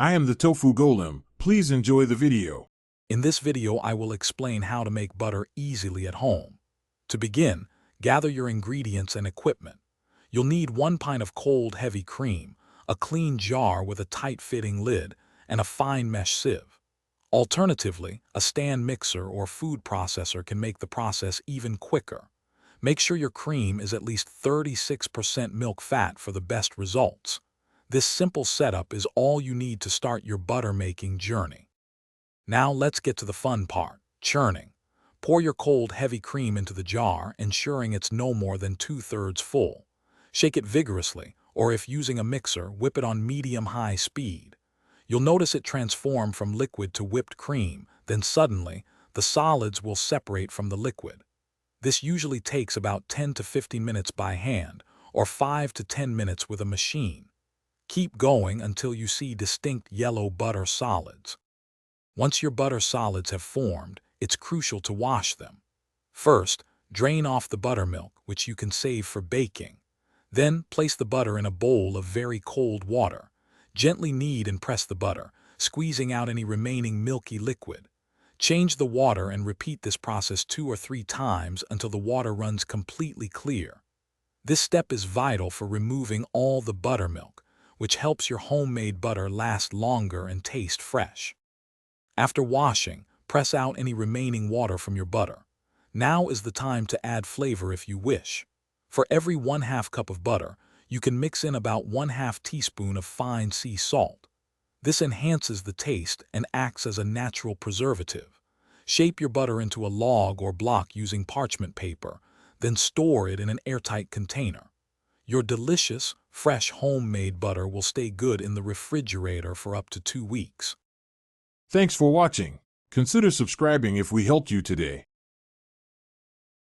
I am the Tofu Golem. Please enjoy the video. In this video, I will explain how to make butter easily at home. To begin, gather your ingredients and equipment. You'll need 1 pint of cold, heavy cream, a clean jar with a tight-fitting lid, and a fine mesh sieve. Alternatively, a stand mixer or food processor can make the process even quicker. Make sure your cream is at least 36% milk fat for the best results. This simple setup is all you need to start your butter-making journey. Now let's get to the fun part, churning. Pour your cold, heavy cream into the jar, ensuring it's no more than 2/3 full. Shake it vigorously, or if using a mixer, whip it on medium-high speed. You'll notice it transform from liquid to whipped cream, then suddenly, the solids will separate from the liquid. This usually takes about 10 to 15 minutes by hand, or 5 to 10 minutes with a machine. Keep going until you see distinct yellow butter solids. Once your butter solids have formed, it's crucial to wash them. First, drain off the buttermilk, which you can save for baking. Then, place the butter in a bowl of very cold water. Gently knead and press the butter, squeezing out any remaining milky liquid. Change the water and repeat this process 2 or 3 times until the water runs completely clear. This step is vital for removing all the buttermilk, which helps your homemade butter last longer and taste fresh. After washing, press out any remaining water from your butter. Now is the time to add flavor if you wish. For every 1/2 cup of butter, you can mix in about 1/2 teaspoon of fine sea salt. This enhances the taste and acts as a natural preservative. Shape your butter into a log or block using parchment paper, then store it in an airtight container. Your delicious, fresh homemade butter will stay good in the refrigerator for up to 2 weeks. Thanks for watching. Consider subscribing if we helped you today.